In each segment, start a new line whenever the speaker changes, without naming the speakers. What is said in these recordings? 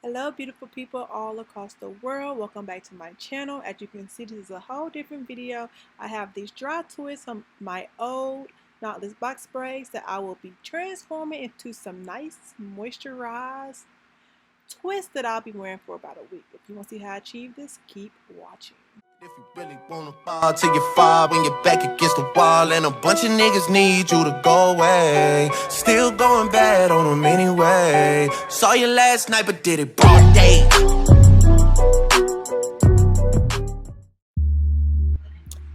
Hello beautiful people all across the world, welcome back to my channel. As you can see, this is a whole different video. I have these dry twists from my old knotless box braids that I will be transforming into some nice moisturized twists that I'll be wearing for about a week. If you want to see how I achieve this, keep watching.
If you really wanna fall till you fall when you're back against the wall, and a bunch of niggas need you to go away. Still going bad on them anyway. Saw you last night but did it broad day.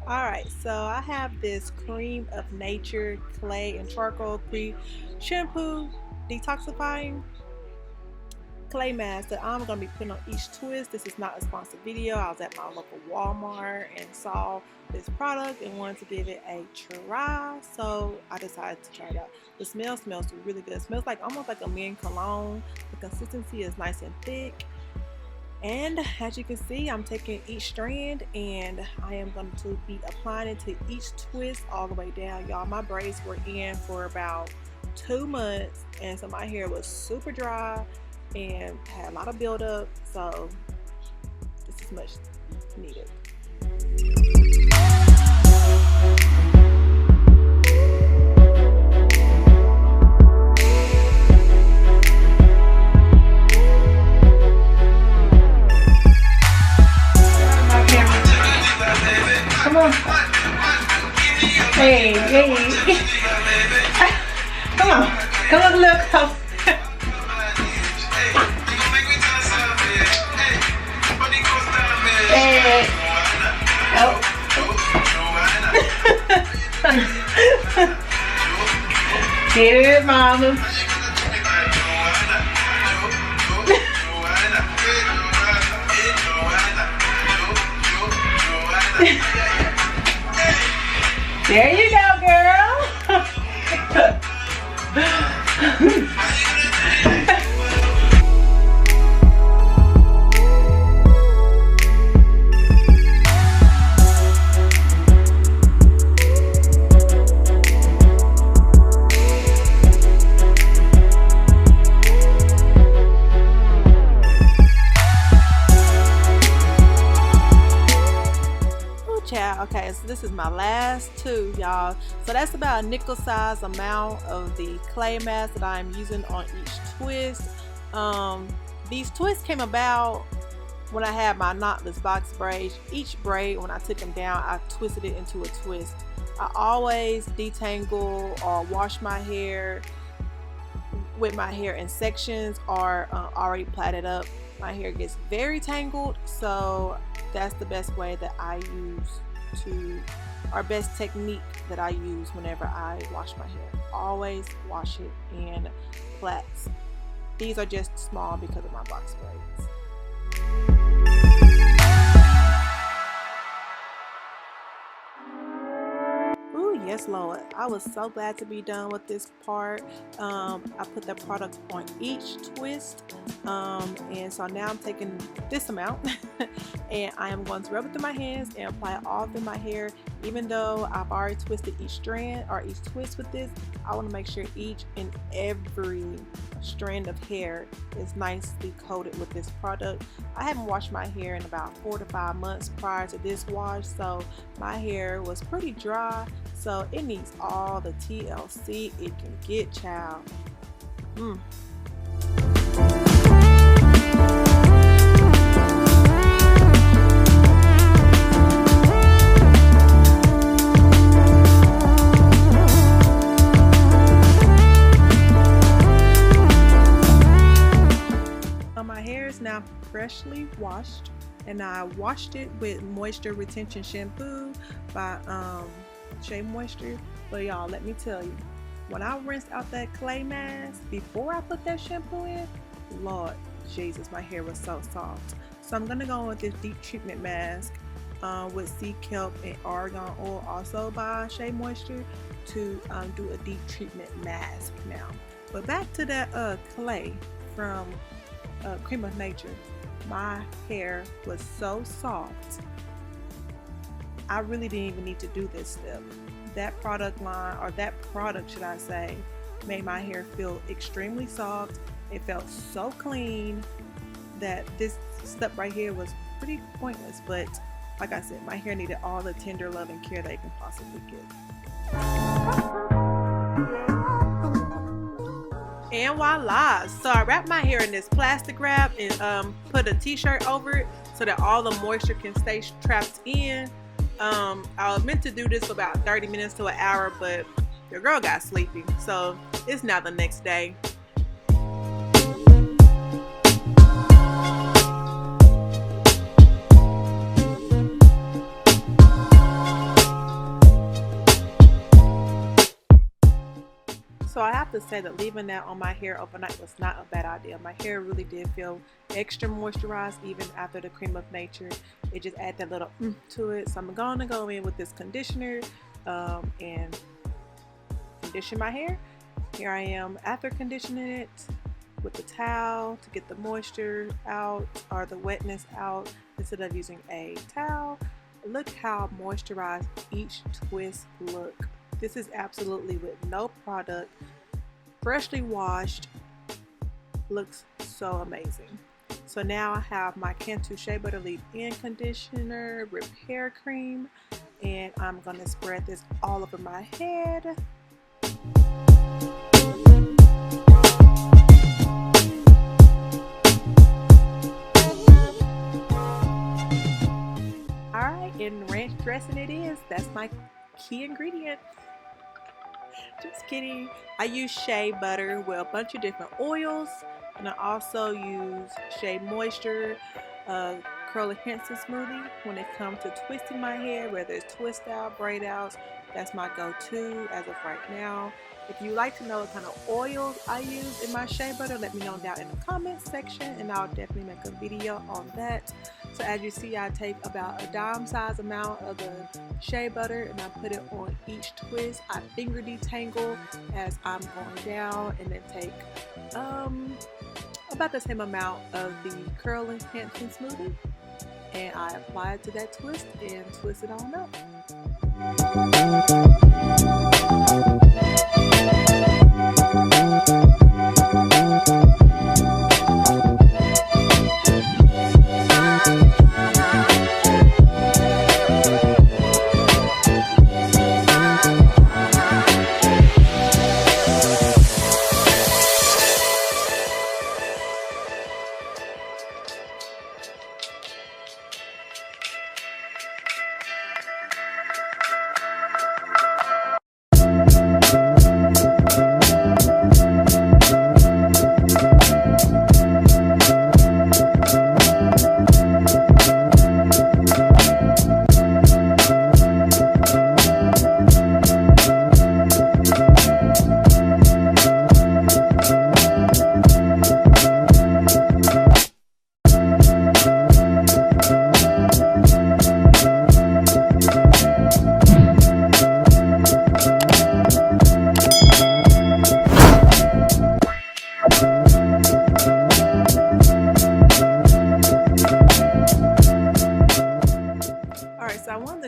Alright, so I have this cream of nature clay and charcoal shampoo detoxifying clay mask that I'm going to be putting on each twist. This is not a sponsored video. I was at my local Walmart and saw this product and wanted to give it a try, so I decided to try it out. The smell smells really good. It smells like almost like a men cologne. The consistency is nice and thick, and as you can see, I'm taking each strand and I am going to be applying it to each twist all the way down. Y'all, my braids were in for about 2 months, and so my hair was super dry and had a lot of buildup, so this is much needed.
Come on. Hey, hey. Come on. Come on, look. Hey. Oh. Get it, mama. There you go, girl.
Okay, so this is my last two, y'all. So that's about a nickel size amount of the clay mask that I'm using on each twist. These twists came about when I had my knotless box braids. Each braid, when I took them down, I twisted it into a twist. I always detangle or wash my hair with my hair in sections or already plaited up. My hair gets very tangled, so that's the best way that I use our best technique that I use whenever I wash my hair. Always wash it in plaits. These are just small because of my box braids. Ooh, yes, Lord. I was so glad to be done with this part. I put the product on each twist, and so now I'm taking this amount and I am going to rub it through my hands and apply it all through my hair. Even though I've already twisted each strand or each twist with this, I want to make sure each and every strand of hair is nicely coated with this product. I haven't washed my hair in about 4 to 5 months prior to this wash, so my hair was pretty dry, so it needs all the TLC it can get, child. My hair is now freshly washed, and I washed it with moisture retention shampoo by Shea Moisture. But y'all, let me tell you, when I rinsed out that clay mask before I put that shampoo in, Lord Jesus, my hair was so soft. So I'm gonna go with this deep treatment mask with sea kelp and argan oil, also by Shea Moisture, to do a deep treatment mask now. But back to that clay from Cream of Nature. My hair was so soft, I really didn't even need to do this step. That product line, or that product should I say, made my hair feel extremely soft. It felt so clean, that this step right here was pretty pointless, but like I said, my hair needed all the tender love and care that it can possibly get. And voila! So I wrapped my hair in this plastic wrap and put a t-shirt over it so that all the moisture can stay trapped in. I was meant to do this for about 30 minutes to an hour, but your girl got sleepy, so it's now the next day. So I have to say that leaving that on my hair overnight was not a bad idea. My hair really did feel extra moisturized even after the cream of nature. It just added that little to it. So I'm going to go in with this conditioner and condition my hair. Here I am after conditioning it with the towel to get the moisture out or the wetness out instead of using a towel. Look how moisturized each twist look. This is absolutely with no product, freshly washed, looks so amazing. So now I have my Cantu Shea Butter Leave-In Conditioner, Repair Cream, and I'm going to spread this all over my head. Alright, and ranch dressing it is. That's my key ingredient. Just kidding. I use shea butter with a bunch of different oils, and I also use Shea Moisture curl enhancing smoothie when it comes to twisting my hair, whether it's twist out, braid outs. That's my go-to as of right now. If you like to know what kind of oils I use in my shea butter, let me know down in the comments section, and I'll definitely make a video on that. So as you see, I take about a dime size amount of the shea butter and I put it on each twist. I finger detangle as I'm going down, and then take about the same amount of the curl enhancing smoothie, and I apply it to that twist and twist it on up.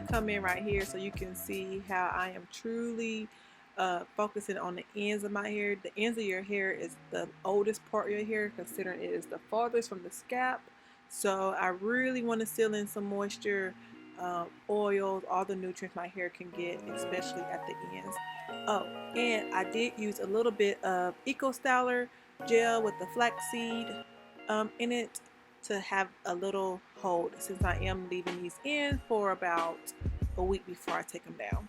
Come in right here so you can see how I am truly focusing on the ends of my hair. The ends of your hair is the oldest part of your hair, considering it is the farthest from the scalp. So I really want to seal in some moisture, oils, all the nutrients my hair can get, especially at the ends. Oh, and I did use a little bit of Eco Styler gel with the flaxseed in it to have a little hold, since I am leaving these in for about a week before I take them down.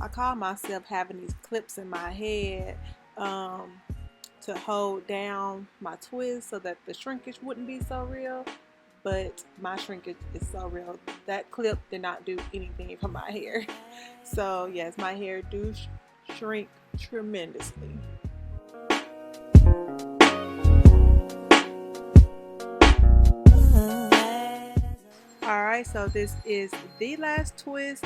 I call myself having these clips in my head to hold down my twist so that the shrinkage wouldn't be so real, but my shrinkage is so real. That clip did not do anything for my hair. So yes, my hair do shrink tremendously. Alright, so this is the last twist.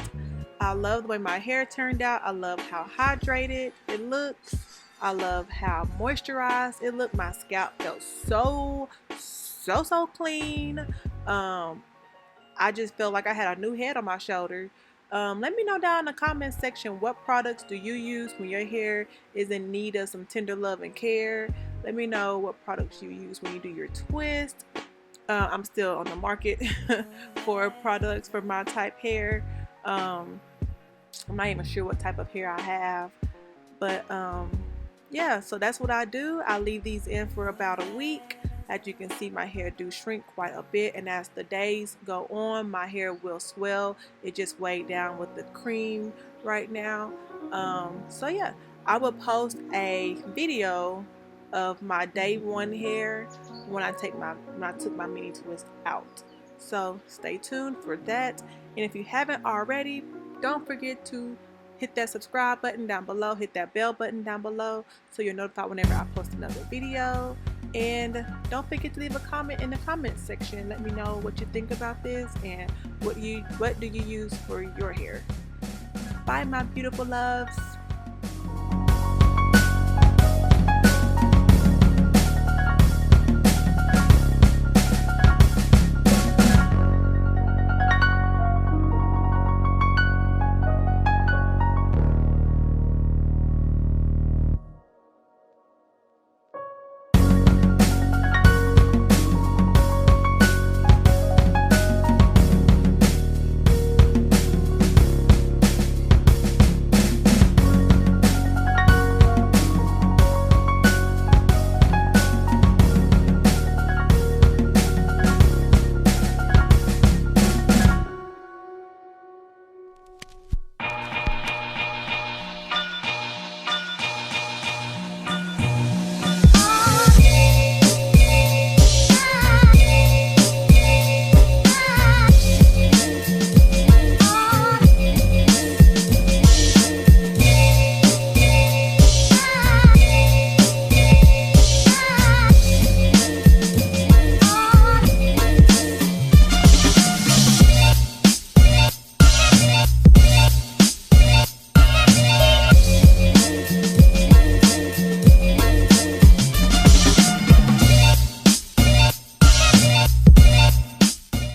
I love the way my hair turned out. I love how hydrated it looks. I love how moisturized it looked. My scalp felt so clean. I just felt like I had a new head on my shoulder. Let me know down in the comment section, what products do you use when your hair is in need of some tender love and care. Let me know what products you use when you do your twist. I'm still on the market for products for my type hair. I'm not even sure what type of hair I have, but yeah, so that's what I do. I leave these in for about a week. As you can see, my hair do shrink quite a bit, and as the days go on, my hair will swell. It just weighed down with the cream right now. So yeah, I will post a video of my day one hair when I took my mini twist out. So stay tuned for that. And if you haven't already, don't forget to hit that subscribe button down below, hit that bell button down below so you're notified whenever I post another video. And don't forget to leave a comment in the comment section. Let me know what you think about this and what do you use for your hair. Bye, my beautiful loves.